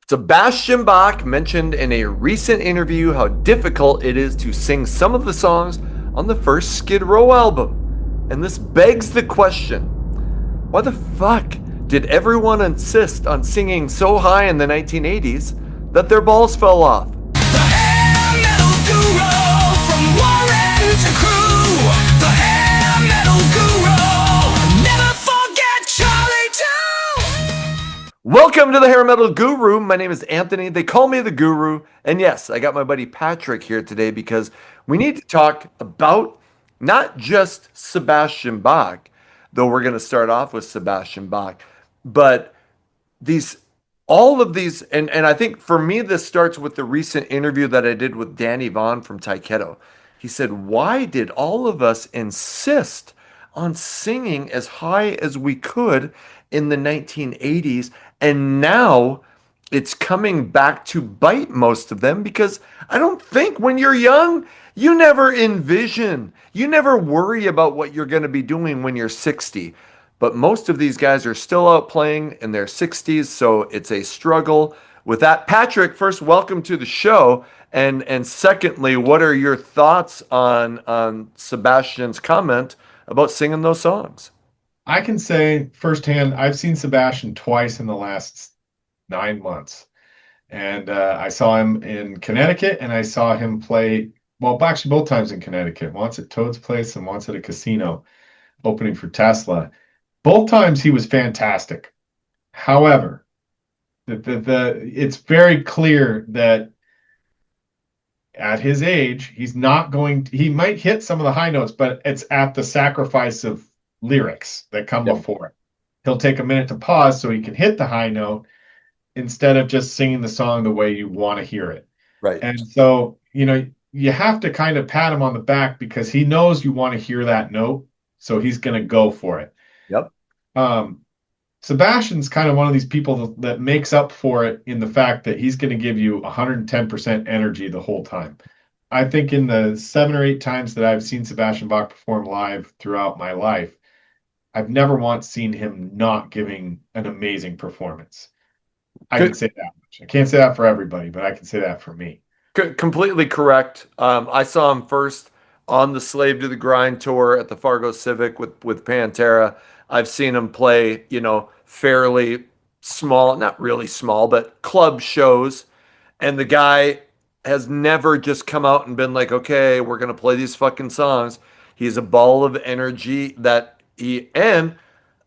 Sebastian Bach mentioned in a recent interview how difficult it is to sing some of the songs on the first Skid Row album. And this begs the question, why the fuck did everyone insist on singing so high in the 1980s that their balls fell off? The hair metal guru from Warren to Crew. The hair metal guru. Never forget Charlie too. Welcome to the Hair Metal Guru. My name is Anthony. They call me the Guru. And yes, I got my buddy Patrick here today because we need to talk about not just Sebastian Bach, though we're going to start off with Sebastian Bach, but these all of these, and I think for me this starts with the recent interview that I did with Danny Vaughn from Taiketo. He said, why did all of us insist on singing as high as we could in the 1980s, and now it's coming back to bite most of them? Because I don't think when you're young, you never envision, you never worry about what you're going to be doing when you're 60. But most of these guys are still out playing in their 60s, so it's a struggle. With that, Patrick, first, welcome to the show. And secondly, what are your thoughts on Sebastian's comment about singing those songs? I can say firsthand, I've seen Sebastian twice in the last 9 months. And I saw him in Connecticut and I saw him play, well, actually both times in Connecticut, once at Toad's Place and once at a casino opening for Tesla. Both times he was fantastic. However, it's very clear that at his age, he might hit some of the high notes, but it's at the sacrifice of lyrics that come before it. He'll take a minute to pause so he can hit the high note instead of just singing the song the way you want to hear it. Right. And so, you have to kind of pat him on the back because he knows you want to hear that note, so he's going to go for it. Yep. Sebastian's kind of one of these people that makes up for it in the fact that he's going to give you 110% energy the whole time. I think in the 7 or 8 times that I've seen Sebastian Bach perform live throughout my life, I've never once seen him not giving an amazing performance. I can say that much. I can't say that for everybody, but I can say that for me. Completely correct. I saw him first on the Slave to the Grind tour at the Fargo Civic with Pantera. I've seen him play, fairly small, not really small, but club shows. And the guy has never just come out and been like, okay, we're going to play these fucking songs. He's a ball of energy and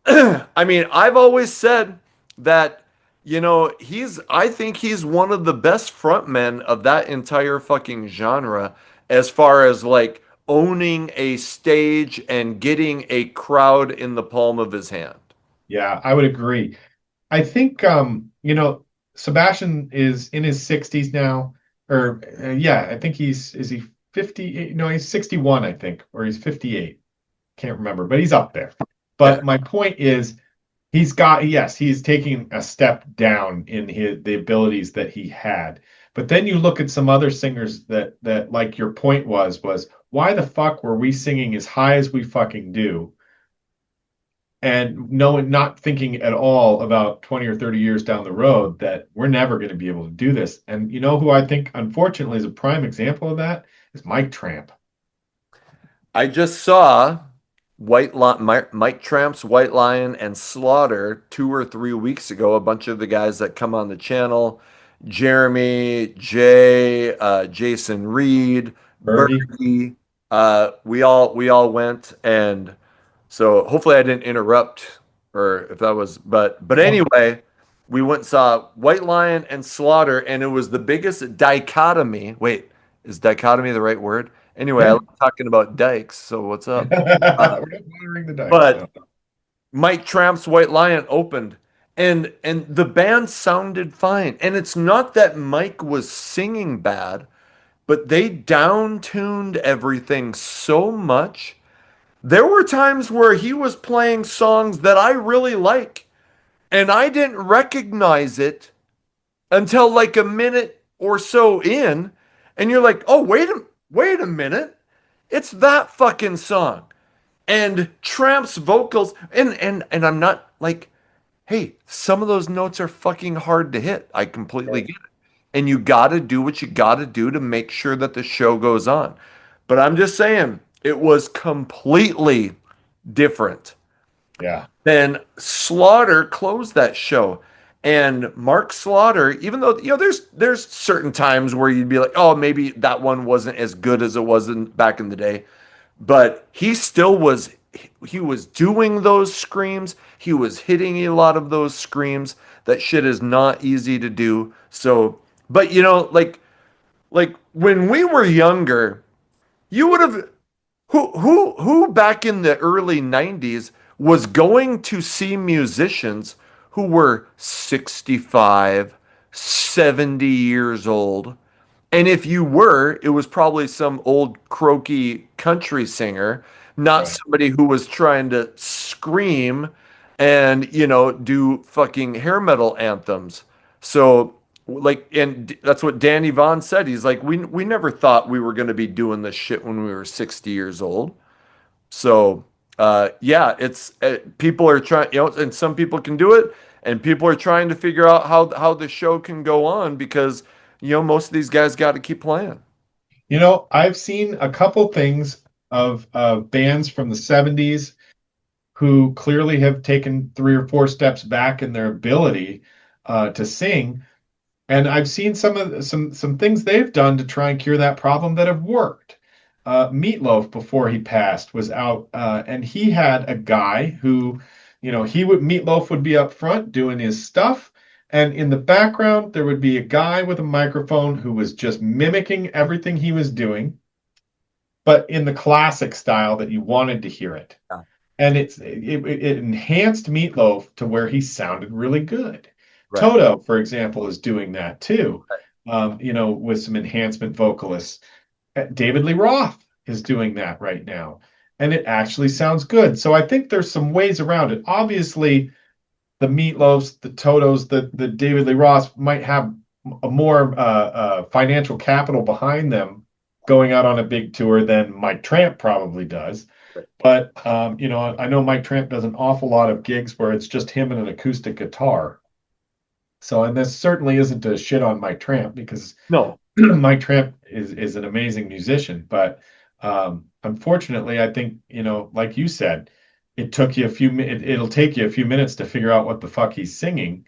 I mean, I've always said that, I think he's one of the best frontmen of that entire fucking genre as far as like owning a stage and getting a crowd in the palm of his hand. Yeah, I would agree. I think, Sebastian is in his 60s now, or I think is he 50? No, he's 61, I think, or he's 58. Can't remember, but he's up there. But my point is, he's taking a step down in the abilities that he had. But then you look at some other singers that like your point was why the fuck were we singing as high as we fucking do? And not thinking at all about 20 or 30 years down the road that we're never going to be able to do this. And you know who I think, unfortunately, is a prime example of that is Mike Tramp. I just saw Mike Tramp's White Lion and Slaughter 2 or 3 weeks ago. A bunch of the guys that come on the channel, Jeremy, Jay, Jason Reed, Bertie, we all went, and so hopefully I didn't interrupt, or if that was, but anyway, we went and saw White Lion and Slaughter, and it was the biggest dichotomy. Wait, is dichotomy the right word? Anyway, I love talking about dykes, so what's up? We're not monitoring the dykes. But Mike Tramp's White Lion opened, and the band sounded fine. And it's not that Mike was singing bad, but they down-tuned everything so much. There were times where he was playing songs that I really like, and I didn't recognize it until like a minute or so in, and you're like, oh, wait a minute. It's that fucking song. And Tramp's vocals, and I'm not like hey, some of those notes are fucking hard to hit. I completely get it. And you got to do what you got to do to make sure that the show goes on. But I'm just saying, it was completely different. Yeah. Then Slaughter closed that show. And Mark Slaughter, even though there's certain times where you'd be like, oh, maybe that one wasn't as good as it was back in the day, but he was doing those screams. He was hitting a lot of those screams. That shit is not easy to do. So, but like when we were younger, you would have who back in the early 90s was going to see musicians who were 65, 70 years old. And if you were, it was probably some old croaky country singer, not Right. somebody who was trying to scream and, do fucking hair metal anthems. So, like, and that's what Danny Vaughn said. He's like, we never thought we were going to be doing this shit when we were 60 years old. So, yeah, it's people are trying, and some people can do it, and people are trying to figure out how the show can go on because most of these guys got to keep playing. I've seen a couple things of bands from the 70s who clearly have taken 3 or 4 steps back in their ability to sing. And I've seen some things they've done to try and cure that problem that have worked. Meatloaf, before he passed, was out, and he had a guy who, Meatloaf would be up front doing his stuff, and in the background there would be a guy with a microphone who was just mimicking everything he was doing, but in the classic style that you wanted to hear it. Yeah. And it enhanced Meatloaf to where he sounded really good. Right. Toto, for example, is doing that too, with some enhancement vocalists. David Lee Roth is doing that right now, and it actually sounds good. So I think there's some ways around it. Obviously, the Meatloafs, the Totos, the David Lee Roths might have a more financial capital behind them going out on a big tour than Mike Tramp probably does. Right. But I know Mike Tramp does an awful lot of gigs where it's just him and an acoustic guitar. So, and this certainly isn't a shit on Mike Tramp because No. Mike Tramp is an amazing musician, but unfortunately, I think like you said, it'll take you a few minutes to figure out what the fuck he's singing.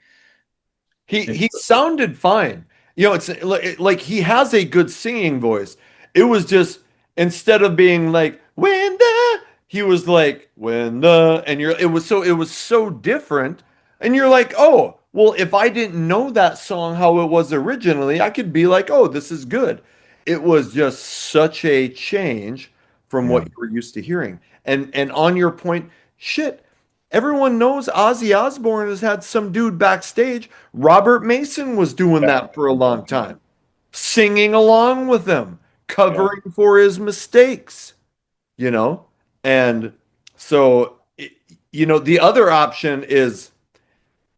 He It's sounded fine. It's like he has a good singing voice. It was just instead of being like when the he was like when the and it was so different and you're like, "Oh, well if I didn't know that song how it was originally, I could be like, "Oh, this is good." It was just such a change from Yeah, what you were used to hearing. And on your point, shit, everyone knows Ozzy Osbourne has had some dude backstage. Robert Mason was doing yeah, that for a long time, singing along with them, yeah. covering for his mistakes, you know? And so, the other option is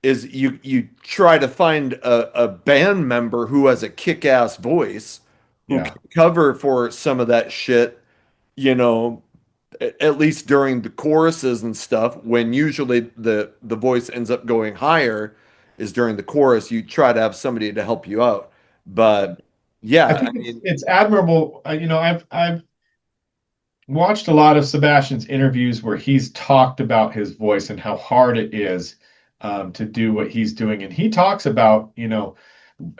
you try to find a band member who has a kick-ass voice who Yeah. can cover for some of that shit, you know, at least during the choruses and stuff, when usually the voice ends up going higher, is during the chorus. You try to have somebody to help you out. But I yeah, think I it's mean, it's admirable. I've watched a lot of Sebastian's interviews where he's talked about his voice and how hard it is to do what he's doing, and he talks about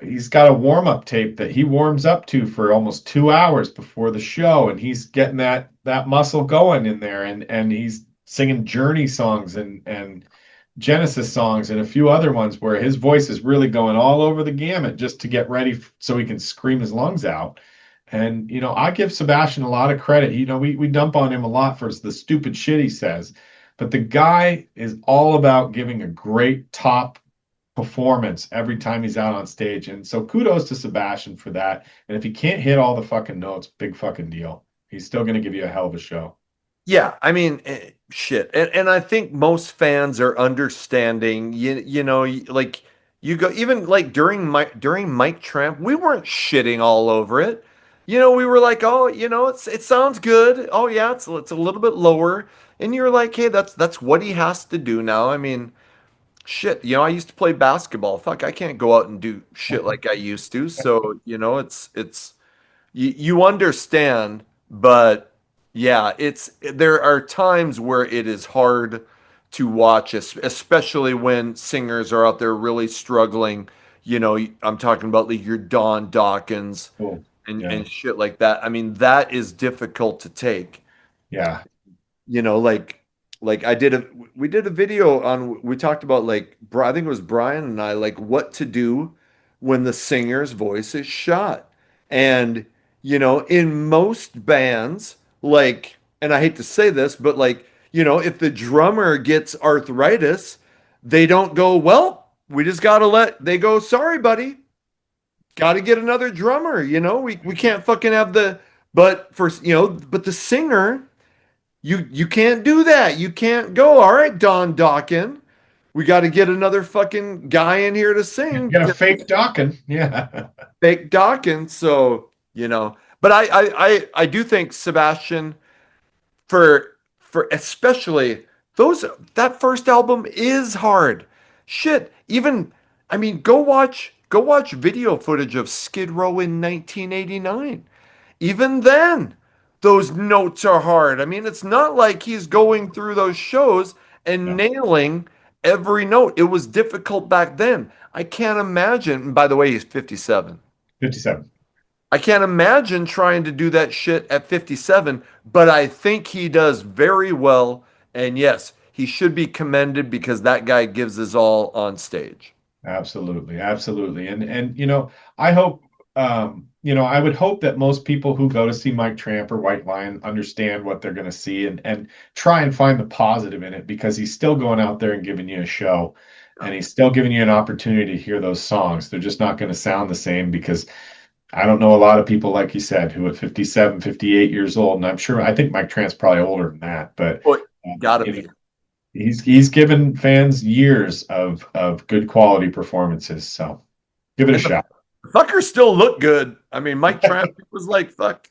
he's got a warm-up tape that he warms up to for almost 2 hours before the show, and he's getting that muscle going in there, and he's singing Journey songs and Genesis songs and a few other ones where his voice is really going all over the gamut just to get ready so he can scream his lungs out. And I give Sebastian a lot of credit. We dump on him a lot for the stupid shit he says, but the guy is all about giving a great top performance every time he's out on stage. And so kudos to Sebastian for that. And if he can't hit all the fucking notes, big fucking deal. He's still going to give you a hell of a show. yeah, I mean, shit, and I think most fans are understanding. Like you go even like during Mike Tramp, we weren't shitting all over it. We were like, oh, it sounds good. Oh yeah, it's a little bit lower, and you're like, hey, that's what he has to do now. I mean, shit, I used to play basketball. Fuck, I can't go out and do shit like I used to. So, it's you understand, but yeah, there are times where it is hard to watch, especially when singers are out there really struggling. I'm talking about like your Don Dawkins Cool. Yeah. and shit like that. I mean, that is difficult to take. Yeah. Like we did a video on, we talked about like I think it was Brian and I, like what to do when the singer's voice is shot. And in most bands, like, and I hate to say this, but like, if the drummer gets arthritis, they don't go, well, we just gotta they go, sorry, buddy, gotta get another drummer. We can't fucking have but the singer, you can't do that. You can't go, all right, Don Dawkin, we got to get another fucking guy in here to sing Get a because fake Dawkins. Yeah. fake Dawkins. So, but I do think Sebastian, for especially those, that first album is hard. Shit, even, I mean, go watch video footage of Skid Row in 1989. Even then, those notes are hard. I mean, it's not like he's going through those shows and Yeah. nailing every note. It was difficult back then. I can't imagine. And by the way, he's 57. 57. I can't imagine trying to do that shit at 57, but I think he does very well. And yes, he should be commended because that guy gives his all on stage. Absolutely, absolutely. And I hope I would hope that most people who go to see Mike Tramp or White Lion understand what they're going to see and try and find the positive in it because he's still going out there and giving you a show and he's still giving you an opportunity to hear those songs. They're just not going to sound the same because I don't know a lot of people, like you said, who at 57, 58 years old, and I think Mike Tramp's probably older than that, but Boy, gotta you know, be. he's given fans years of good quality performances. So give it a And the shot. fucker still looked good. I mean, Mike Tramp was like, fuck,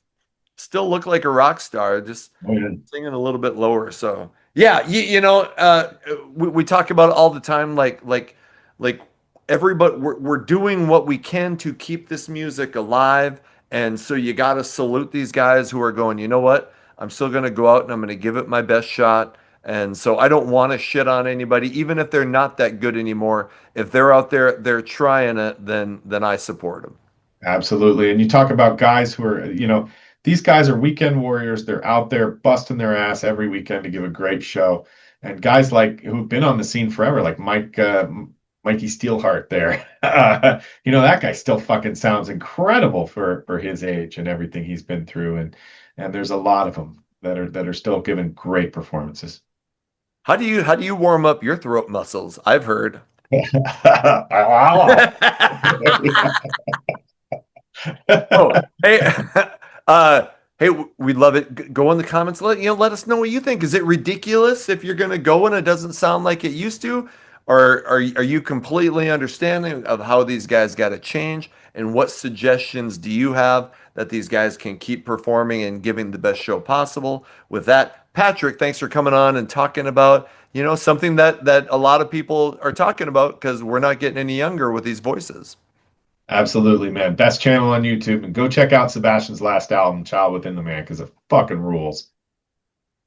still looked like a rock star, just Oh, yeah. singing a little bit lower. So yeah, we talk about it all the time, like everybody, we're doing what we can to keep this music alive. And so you got to salute these guys who are going, you know what? I'm still going to go out and I'm going to give it my best shot. And so I don't want to shit on anybody, even if they're not that good anymore. If they're out there, they're trying it, then I support them. Absolutely. And you talk about guys who are, these guys are weekend warriors. They're out there busting their ass every weekend to give a great show. And guys like who've been on the scene forever, like Mikey Steelheart there. That guy still fucking sounds incredible for his age and everything he's been through. And there's a lot of them that are still giving great performances. How do you warm up your throat muscles? I've heard. Oh, hey, hey, we love it. Go in the comments. Let us know what you think. Is it ridiculous if you're gonna go and it doesn't sound like it used to, or are you completely understanding of how these guys got to change? And what suggestions do you have that these guys can keep performing and giving the best show possible? With that, Patrick, thanks for coming on and talking about something that a lot of people are talking about because we're not getting any younger with these voices. Absolutely, man. Best channel on YouTube. And go check out Sebastian's last album, Child Within the Man, because it fucking rules.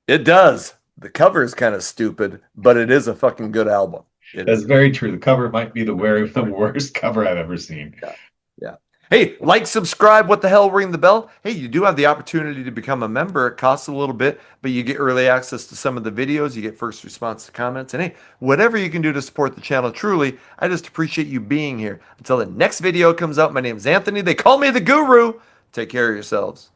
It does. The cover is kind of stupid, but it is a fucking good album. It That's is. very true. The cover might be the worst cover I've ever seen. Yeah. Yeah. Hey, like, subscribe, what the hell, ring the bell. Hey, you do have the opportunity to become a member. It costs a little bit, but you get early access to some of the videos. You get first response to comments. And hey, whatever you can do to support the channel, truly, I just appreciate you being here. Until the next video comes out, my name is Anthony. They call me the Guru. Take care of yourselves.